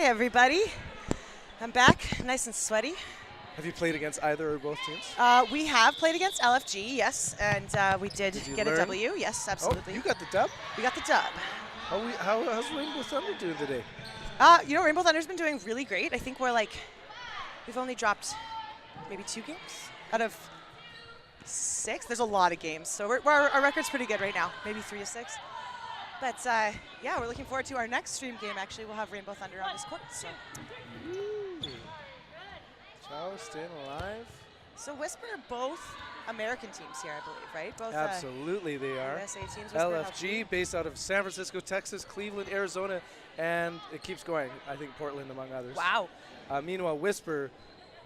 Hey everybody, I'm back, nice and sweaty. Have you played against either or both teams? We have played against LFG, yes, and we did get learn? a W, yes, absolutely. Oh, you got the dub? We got the dub. How's Rainbow Thunder doing today? Rainbow Thunder's been doing really great. I think we've only dropped maybe 2 games out of 6. There's a lot of games, so our record's pretty good right now, maybe 3 to 6. But yeah, we're looking forward to our next stream game. Actually, we'll have Rainbow Thunder on this court. So. Chow staying alive. So Whisper are both American teams here, I believe, right? Both. Absolutely, they are. USA teams. LFG, based out of San Francisco, Texas, Cleveland, Arizona, and it keeps going. I think Portland, among others. Wow. Meanwhile, Whisper,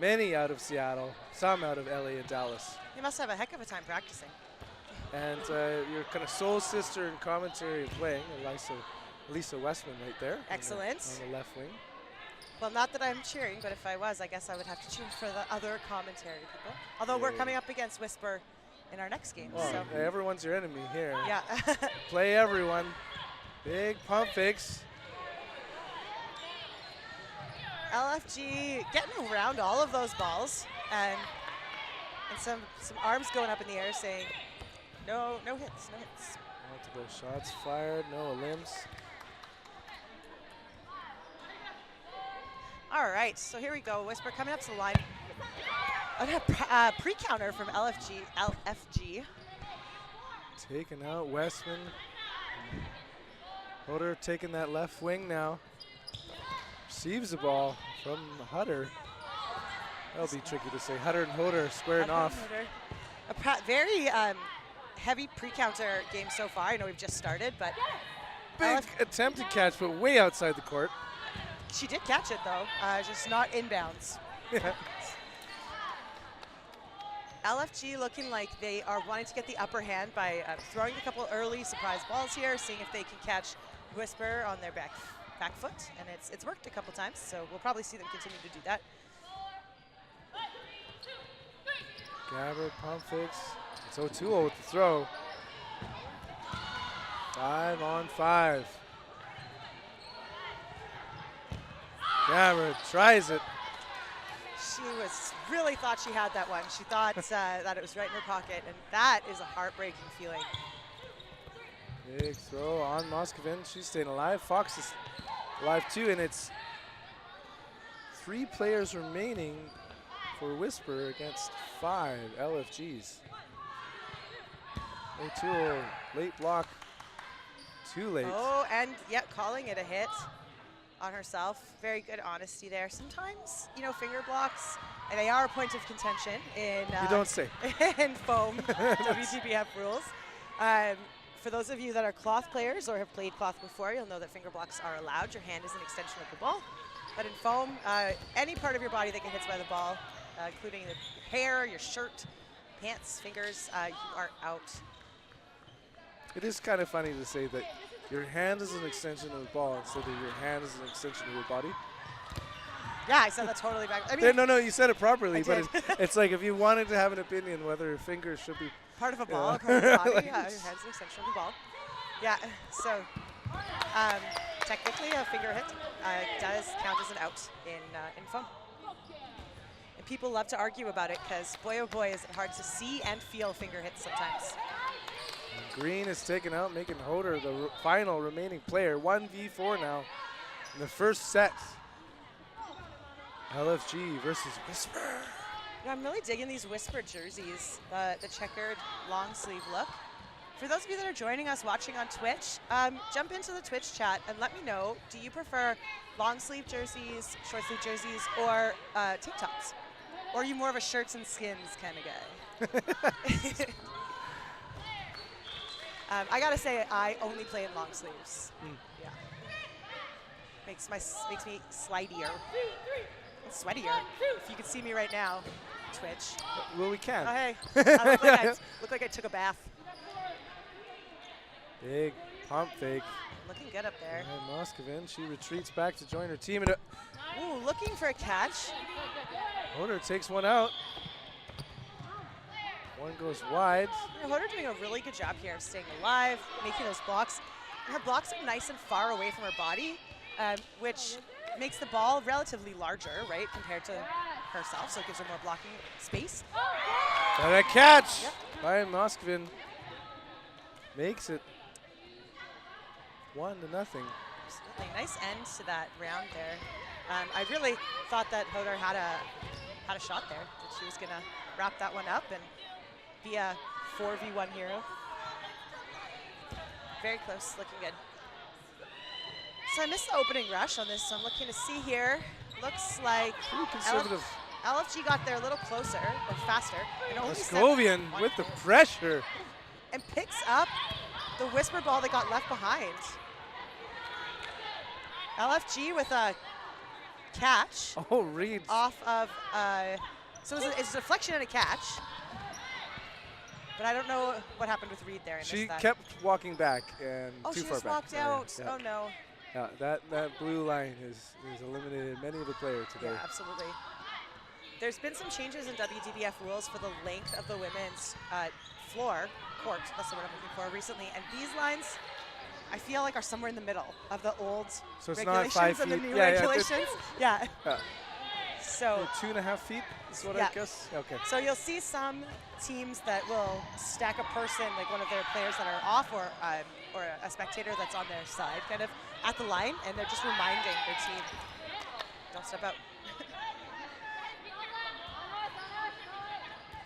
many out of Seattle, some out of LA and Dallas. You must have a heck of a time practicing. And your kind of soul sister in commentary and playing, Lisa Westman right there. Excellent. On the left wing. Well, not that I'm cheering, but if I was, I guess I would have to cheer for the other commentary people. Although we're coming up against Whisper in our next game. Well, so. Everyone's your enemy here. Yeah. Play everyone. Big pump fakes. LFG getting around all of those balls and some arms going up in the air saying, no hits, no hits. Multiple shots fired, no limbs. All right, so here we go. Whisper coming up to the line. A pre-counter from LFG. Taking out Westman. Hodder taking that left wing now. Receives the ball from Hutter. That'll be tricky to say. Hutter and Hodder squaring off. A very heavy pre-counter game so far. I know we've just started, but big attempted catch, but way outside the court. She did catch it though, just not inbounds. LFG looking like they are wanting to get the upper hand by throwing a couple early surprise balls here, seeing if they can catch Whisper on their back foot, and it's worked a couple times, so we'll probably see them continue to do that. Gabbard pump fakes. It's O'Toole with the throw. 5-on-5. Gabbard tries it. She really thought she had that one. She thought that it was right in her pocket, and that is a heartbreaking feeling. Big throw on Moscovin. She's staying alive. Fox is alive too, and it's 3 players remaining for Whisper against 5 LFGs. O'Toole, late block, too late. Oh, and calling it a hit on herself. Very good honesty there. Sometimes, finger blocks, and they are a point of contention in you don't say. in foam WTBF rules. For those of you that are cloth players or have played cloth before, you'll know that finger blocks are allowed. Your hand is an extension of the ball. But in foam, any part of your body that gets hit by the ball, including the hair, your shirt, pants, fingers, you are out. It is kind of funny to say that your hand is an extension of the ball instead of your hand is an extension of your body. Yeah, I said that totally back. I mean, no, you said it properly, but it's like if you wanted to have an opinion whether your fingers should be part of a ball, part of the body. Yeah, your hand's an extension of the ball. Yeah, so technically a finger hit does count as an out in foam. And people love to argue about it because boy oh boy is it hard to see and feel finger hits sometimes. And Green is taken out, making Hodder the final remaining player. 1v4 now in the first set. LFG versus Whisper. I'm really digging these Whisper jerseys, the checkered long sleeve look. For those of you that are joining us watching on Twitch, jump into the Twitch chat and let me know, do you prefer long sleeve jerseys, short sleeve jerseys, or tank tops? Or are you more of a shirts and skins kind of guy? I gotta say, I only play in long sleeves. Yeah, makes me slidier. Sweatier. If you could see me right now, Twitch. Well, we can. Oh, hey. I look like I took a bath. Big pump fake. Looking good up there. And Moscovin, she retreats back to join her team. Ooh, looking for a catch. Hodder takes one out. One goes wide. Hodder doing a really good job here of staying alive, making those blocks. Her blocks are nice and far away from her body, which makes the ball relatively larger, right, compared to herself, so it gives her more blocking space. And a catch Yep. by Moskvin makes it 1-0. Absolutely. Nice end to that round there. I really thought that Hodor had a shot there, that she was going to wrap that one up and be a 4v1 hero. Very close, looking good. So I missed the opening rush on this, so I'm looking to see here. Looks like Pretty conservative. LFG got there a little closer, or faster. And only Moskovian sent one with the player. pressure. And picks up the Whisper ball that got left behind. LFG with a catch Oh, Reed. off of, so it's a deflection and a catch. But I don't know what happened with Reed there. I She missed that. kept walking back and Oh, too she far just back. walked out. Yeah. Oh, no. Yeah, that blue line has eliminated many of the players today. Yeah, absolutely. There's been some changes in WDBF rules for the length of the women's court, that's the word I'm looking for, recently. And these lines, I feel like, are somewhere in the middle of the old So it's not regulations 5 and the feet. new Yeah, regulations. Yeah. Yeah. So 2.5 feet is what Yeah. I guess. Okay. So you'll see some teams that will stack a person, like one of their players that are off, or a spectator that's on their side, kind of at the line, and they're just reminding their team, don't step out.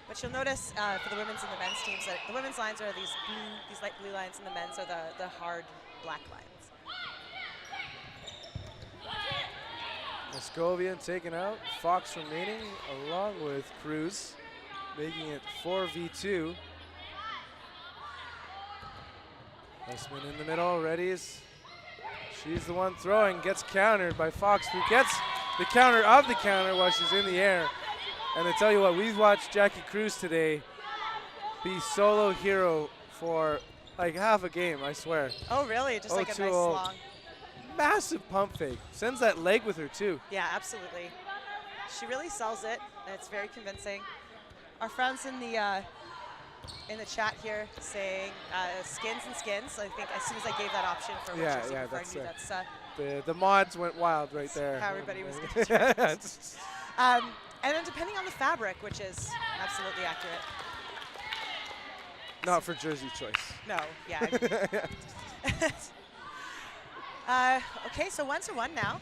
But you'll notice for the women's and the men's teams that the women's lines are these light blue lines, and the men's are the hard black lines. Moskovian taken out. Fox remaining along with Cruz, making it 4v2. Westman in the middle, readies. She's the one throwing, gets countered by Fox, who gets the counter of the counter while she's in the air. And I tell you what, we've watched Jackie Cruz today be solo hero for like half a game, I swear. Oh, really? Just like a nice 0-2-0. long. Massive pump fake. Sends that leg with her too. Yeah, absolutely. She really sells it, and it's very convincing. Our friends in the chat here saying skins and skins. I think as soon as I gave that option for what Yeah, she's yeah, looking for, I knew that's the mods went wild right there. how everybody was going to do it. And then depending on the fabric, which is absolutely accurate. Not for jersey choice. No, yeah. Okay, so 1-1 now.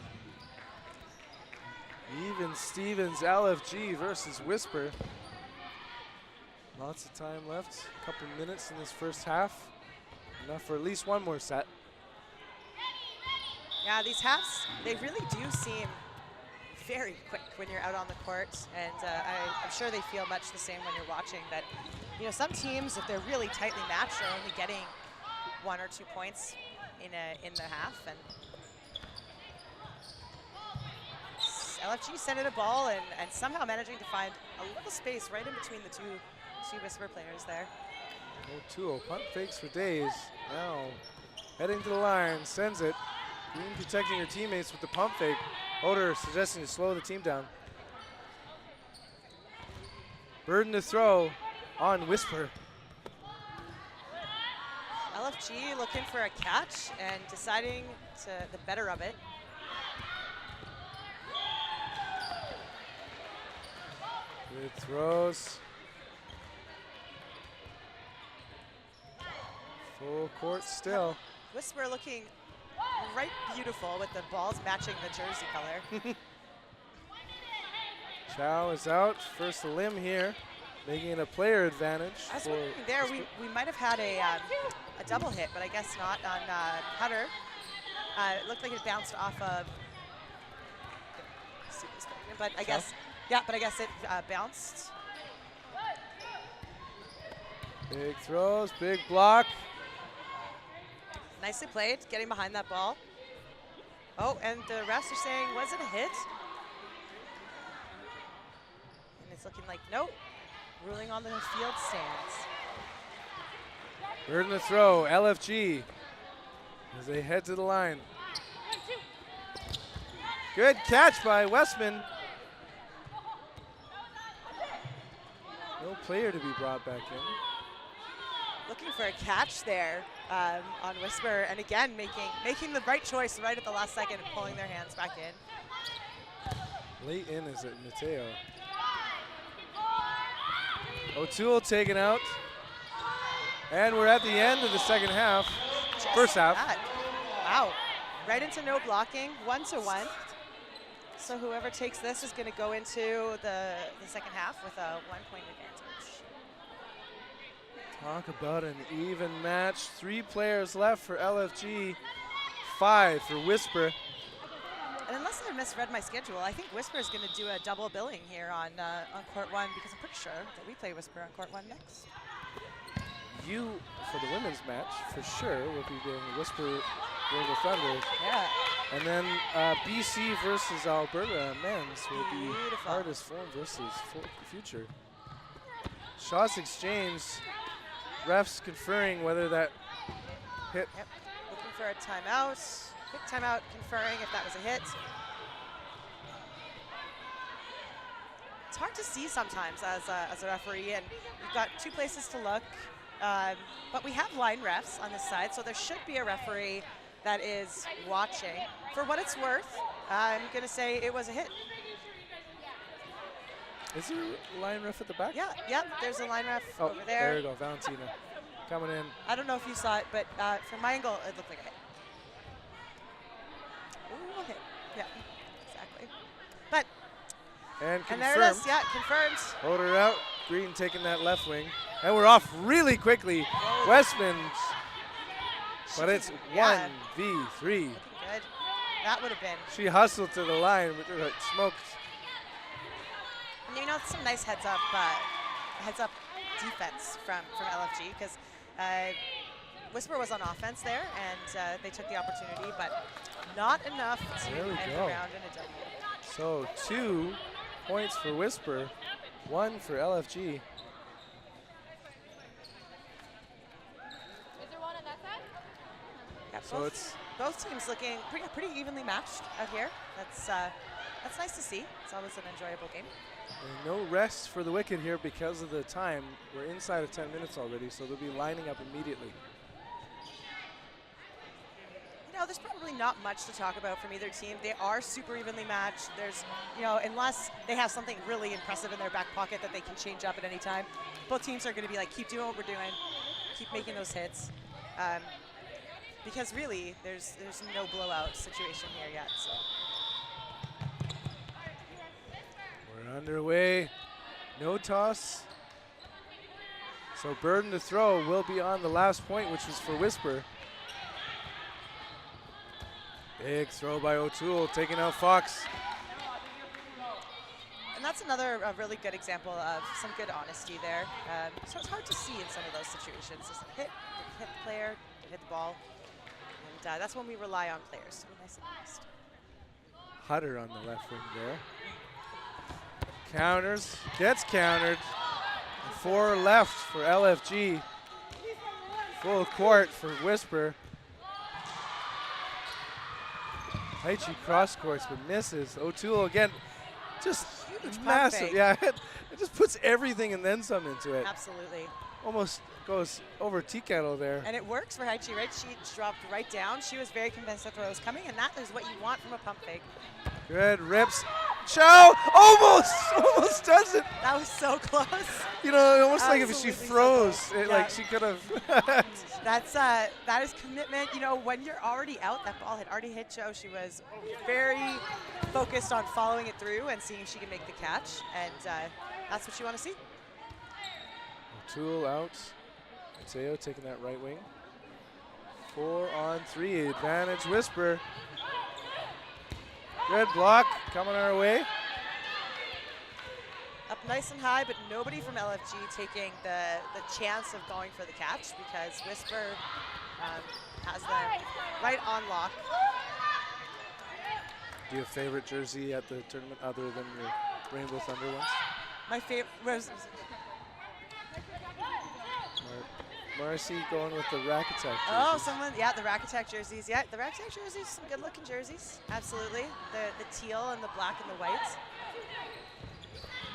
Even Stevens, LFG versus Whisper. Lots of time left. A couple minutes in this first half. Enough for at least one more set. Yeah, these halves, they really do seem very quick when you're out on the court, and I'm sure they feel much the same when you're watching. That, you know, some teams, if they're really tightly matched, are only getting 1 or 2 points in the half. And LFG sent in a ball and somehow managing to find a little space right in between the two Whisper players there. 0-2-0, punt fakes for days. Now heading to the line, sends it. Green protecting her teammates with the pump fake. Oder suggesting to slow the team down. Burden to throw on Whisper. LFG looking for a catch and deciding to the better of it. Good throws. Full court still. Whisper looking right beautiful with the balls matching the jersey color. Chow is out. First a limb here, making it a player advantage. I was for wondering there, Whisper. we might have had a double hit, but I guess not on Hutter. It looked like it bounced off of, but I guess, yeah, but I guess it bounced. Big throws, big block. Nicely played, getting behind that ball. Oh, and the refs are saying, was it a hit? And it's looking like, nope. Ruling on the field stands. Burden to throw, LFG, as they head to the line. Good catch by Westman. No player to be brought back in. looking for a catch there on Whisper, and again making the right choice right at the last second and pulling their hands back in. Late in is it Mateo. O'Toole taken out. And we're at the end of the second half. Just First half. that. Wow. Right into no blocking, 1-1. So whoever takes this is going to go into the second half with a 1-point advantage. Talk about an even match. 3 players left for LFG, 5 for Whisper. And unless I misread my schedule, I think Whisper is going to do a double billing here on Court 1 because I'm pretty sure that we play Whisper on Court 1 next. You, for the women's match, for sure, will be doing Whisper Rainbow Thunder. Yeah. And then BC versus Alberta men's will be Beautiful. Hardest Form versus Future. Shots exchanged. Refs conferring whether that hit. Yep. Looking for a timeout. Quick timeout conferring if that was a hit. It's hard to see sometimes as a referee, and we've got 2 places to look. But we have line refs on this side, so there should be a referee that is watching. For what it's worth, I'm going to say it was a hit. Is there a line ref at the back? Yeah, there's a line ref over there. There you go, Valentina coming in. I don't know if you saw it, but from my angle, it looked like a hit. Ooh, okay. Yeah, exactly. But, And and confirmed. there it is, yeah, confirmed. Hold her out. Green taking that left wing. And we're off really quickly. Westman. But it's Yeah. 1v3. Looking good. That would have been. She hustled to the line, but smoked. And you know, some nice heads up defense from LFG because Whisper was on offense there, and they took the opportunity, but not enough to There we end the go. round in a W. So 2 points for Whisper, 1 for LFG. Yeah, So both teams looking pretty evenly matched out here. That's nice to see. It's always an enjoyable game. and no rest for the Wicked here because of the time. We're inside of 10 minutes already, so they'll be lining up immediately. You know, there's probably not much to talk about from either team. They are super evenly matched. There's, unless they have something really impressive in their back pocket that they can change up at any time, both teams are going to be like, keep doing what we're doing, keep making those hits. Because really, there's no blowout situation here yet. So. We're underway. No toss. So burden to throw will be on the last point, which was for Whisper. Big throw by O'Toole, taking out Fox. And that's another really good example of some good honesty there. So it's hard to see in some of those situations. Just hit the player, hit the ball. And that's when we rely on players to be nice and honest. Hutter on the left wing there. Counters, gets countered. 4 left for LFG. Full court for Whisper. Taichi cross courts but misses. O'Toole again, just Huge massive. pump fake. Yeah, it just puts everything and then some into it. Absolutely. Almost goes over tea kettle there. And it works for Haichi, right? She dropped right down. She was very convinced that throw was coming, and that is what you want from a pump fake. Good rips. Chow almost does it. That was so close. You know, almost like if she Absolutely so froze, close. it, Yeah. like she could have. That is commitment. You know, when you're already out, that ball had already hit Joe. She was very focused on following it through and seeing if she can make the catch, and that's what you want to see. O'Toole out. Mateo taking that right wing. 4-on-3 advantage. Whisper. Red block coming our way. Up nice and high, but nobody from LFG taking the chance of going for the catch because Whisper has them right on lock. Do you have a favorite jersey at the tournament other than your Rainbow Thunder ones? My favorite was Marcy going with the Rack Attack jerseys. the Rack Attack jerseys. Yeah, the Rack Attack jerseys, some good looking jerseys. Absolutely. The teal and the black and the white.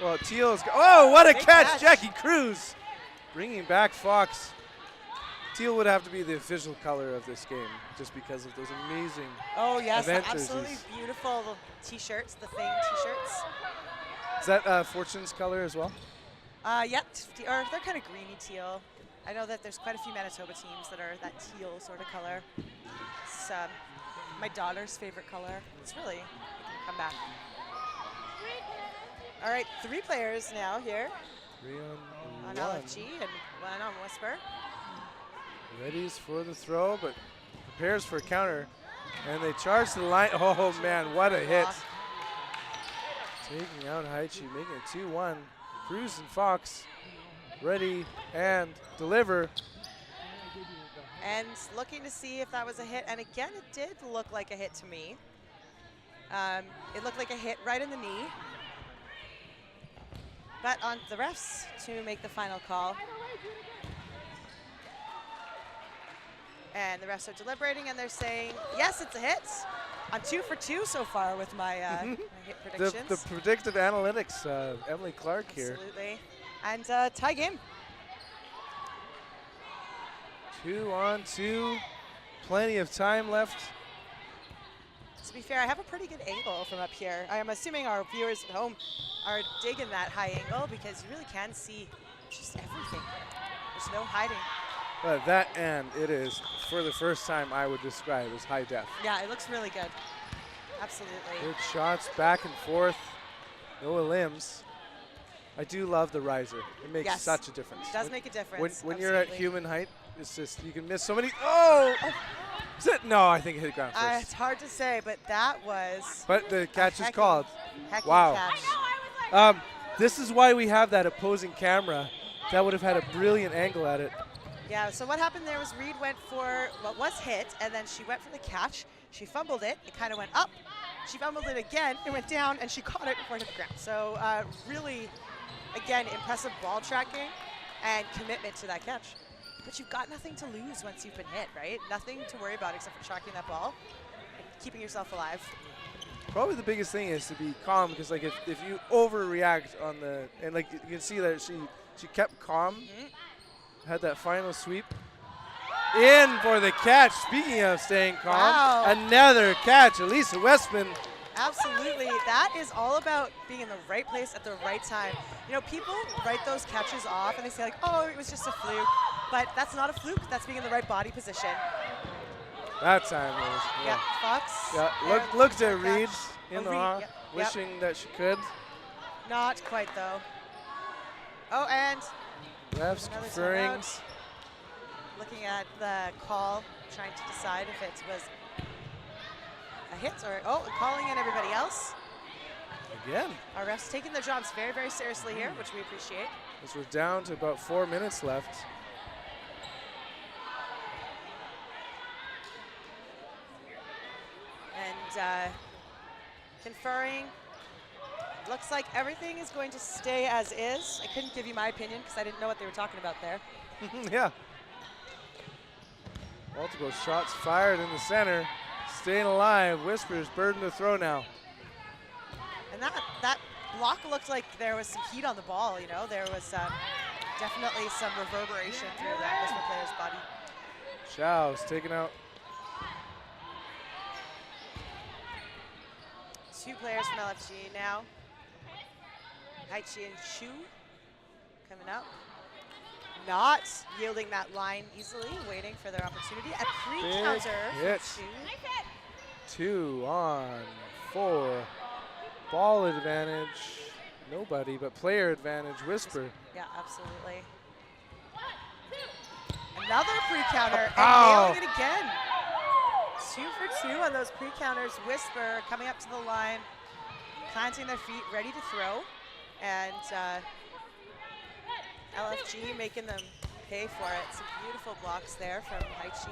Well, Teal's. Oh, what a Big catch, catch. Jackie Cruz. Bringing back Fox. Teal would have to be the official color of this game, just because of those amazing. Oh yes, the event absolutely jerseys. beautiful T-shirts, the Thing T-shirts. Is that Fortune's color as well? Yep, or they're kind of greeny teal. I know that there's quite a few Manitoba teams that are that teal sort of color. It's my daughter's favorite color. It's really come back. All right, 3 players now here 3 on on 1. LFG and 1 on Whisper. Readies for the throw, but prepares for a counter. And they charge to the line. Oh man, what a hit. Taking out Haichi, making it 2-1. Cruz and Fox ready and deliver. And looking to see if that was a hit. And again, it did look like a hit to me. It looked like a hit right in the knee. But on the refs to make the final call. And the refs are deliberating, and they're saying, yes, it's a hit. I'm 2 for 2 so far with my, my hit predictions. The predictive analytics, Emily Clark here. Absolutely. And tie game. 2 on 2. Plenty of time left. To be fair, I have a pretty good angle from up here. I am assuming our viewers at home are digging that high angle because you really can see just everything. There's no hiding. But that end, it is, for the first time, I would describe as high def. Yeah, it looks really good. Absolutely. Good shots back and forth. No limbs. I do love the riser. It makes such a difference. It does make a difference. When you're at human height, it's just, you can miss so many. Oh! Is it? No, I think it hit ground first. It's hard to say, but that was. But the catch is called. Hecky Wow. catch. This is why we have that opposing camera. That would have had a brilliant angle at it. Yeah, so what happened there was Reed went for what was hit, and then she went for the catch. She fumbled it. It kind of went up. She fumbled it again. It went down, and she caught it before it hit the ground. So really, again, impressive ball tracking and commitment to that catch. But you've got nothing to lose once you've been hit, right? Nothing to worry about except for tracking that ball and keeping yourself alive. Probably the biggest thing is to be calm, because like if you overreact on the, and like you can see that she kept calm. Had that final sweep. In for the catch. Speaking of staying calm, another catch. Elisa Westman. Absolutely. That is all about being in the right place at the right time. You know, people write those catches off and they say like, oh, it was just a fluke. But that's not a fluke. That's being in the right body position. That time was. Yeah, Fox. Yeah, looked at Reed in awe, Yep. wishing that she could. Not quite though. Oh, and Refs another conferring. timeout. Looking at the call, trying to decide if it was a hit or, calling in everybody else. Again. Our refs taking their jobs very, very seriously here, which we appreciate. As we're down to about 4 minutes left. And conferring. Looks like everything is going to stay as is. I couldn't give you my opinion because I didn't know what they were talking about there. Yeah. Multiple shots fired in the center. Staying alive. Whispers burden to throw now. And that block looked like there was some heat on the ball, you know. There was definitely some reverberation through that Whisper player's body. Chow's taken out. 2 players from LFG now. Haichi and Chu coming up. Not yielding that line easily, waiting for their opportunity. A pre-counter hit. from Chu. 2 on 4. Ball advantage. Nobody, but player advantage. Whisper. Yeah, absolutely. Another pre-counter and nailing it again. 2 for 2 on those pre-counters. Whisper coming up to the line, planting their feet, ready to throw. And LFG making them pay for it. Some beautiful blocks there from Haichi.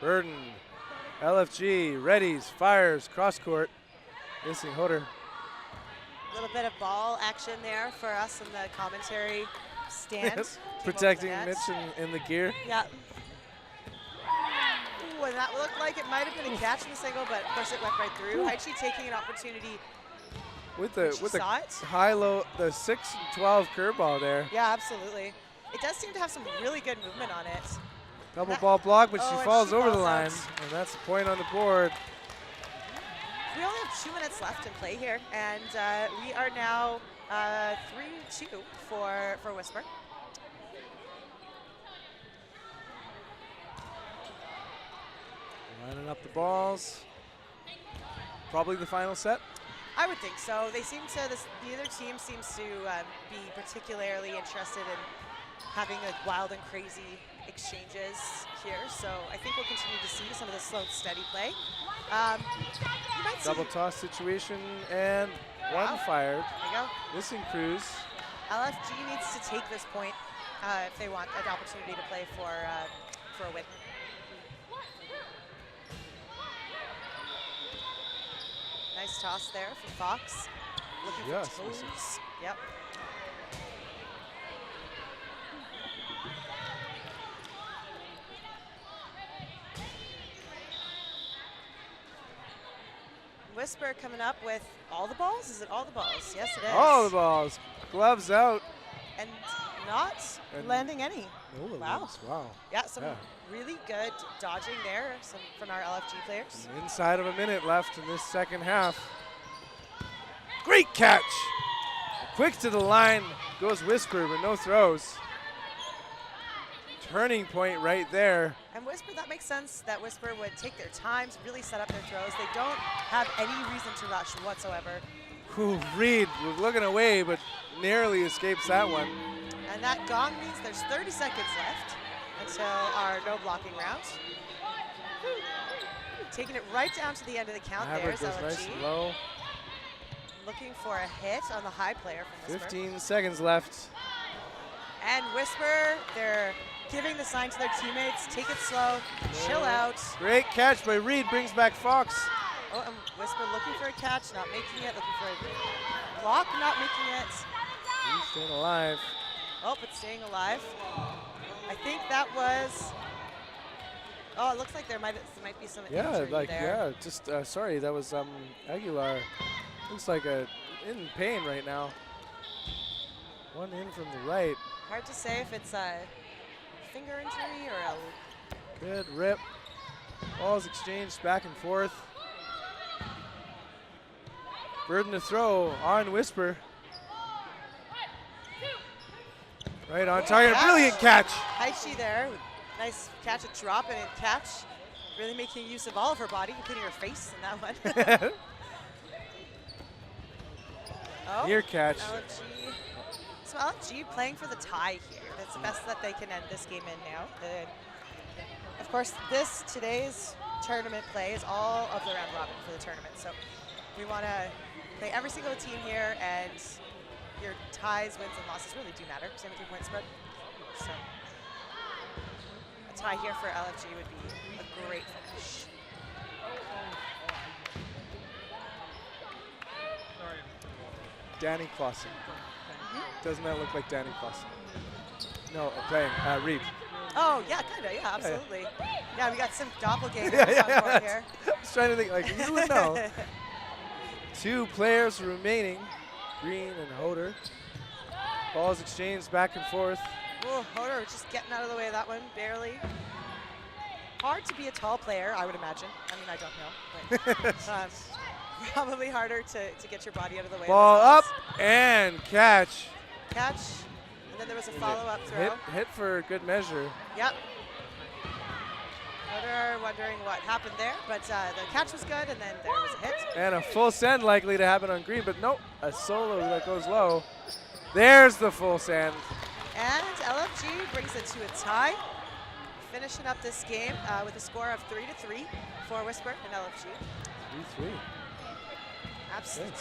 Burden. LFG readies, fires, cross court. Missing Hodder. A little bit of ball action there for us in the commentary stand. Yes. Protecting Mitch in the gear. Yeah. Ooh, and that looked like it might have been a catch in this angle, but of course it went right through. Haichi taking an opportunity with when the she saw it. high-low, the 6-12 curveball there. Yeah, absolutely. It does seem to have some really good movement on it. Double ball block, but she and falls she over the falls line, out. and that's a point on the board. We only have 2 minutes left in play here, and we are now 3-2 for Whisper. Lining up the balls. Probably the final set. I would think so. They seem to, neither team seems to be particularly interested in having like wild and crazy exchanges here. So I think we'll continue to see some of the slow and steady play. You might see Double toss situation, and one fired. There you go. Missing Cruz. LFG needs to take this point if they want an opportunity to play for a win. Nice toss there for Fox. Looking Yes, for toes. Yep. Whisper coming up with all the balls? Is it all the balls? Yes, it is. All the balls. Gloves out. And not landing any. No, Wow. Wow. Yeah, some really good dodging there from our LFG players. Inside of a minute left in this second half. Great catch. Quick to the line goes Whisper, but no throws. Turning point right there. And Whisper, that makes sense that Whisper would take their time to really set up their throws. They don't have any reason to rush whatsoever. Whew, Reed was looking away, but narrowly escapes that one. And that gong means there's 30 seconds left until our no blocking round. Taking it right down to the end of the count. Average There's goes LFG. nice and low. Looking for a hit on the high player from Whisper. 15 seconds left. And Whisper, they're giving the sign to their teammates, take it slow, chill out. Great catch by Reed, brings back Fox. Oh, and Whisper looking for a catch, not making it, looking for a block, not making it. He's staying alive. Oh, but staying alive. I think that was, oh, it looks like there might be some injury there. Just, sorry, that was Aguilar. Looks like in pain right now. One in from the right. Hard to say if it's a finger injury or a... Good rip. Balls exchanged back and forth. Burden to throw on Whisper. Right on target. Brilliant catch. Haichi there. Nice catch, a drop and a catch. Really making use of all of her body, including her face in that one. Oh, Near catch. LFG. So LFG playing for the tie here. That's the best that they can end this game in now. Of course, today's tournament play is all of the round robin for the tournament. So we want to play every single team here, and your ties, wins, and losses really do matter. Same with your point spread. So a tie here for LFG would be a great finish. Danny Clausen. Doesn't that look like Danny Clausen? No, playing Reed. Oh, yeah, kind of, yeah, absolutely. Yeah, we got some doppelgangers on board here. I was trying to think, like, you would know. 2 players remaining, Green and Hoder. Balls exchanged back and forth. Oh, Hoder just getting out of the way of that one, barely. Hard to be a tall player, I would imagine. I mean, I don't know. But, probably harder to get your body out of the way. Ball up and catch. Catch, and then there was a follow-up throw. Hit for good measure. Yep. Hoder wondering what happened there, but the catch was good, and then there was a hit. And a full send likely to happen on Green, but nope, a solo that goes low. There's the full send. And LFG brings it to a tie, finishing up this game with a score of 3-3 for Whisper and LFG. 3-3. Absolutely.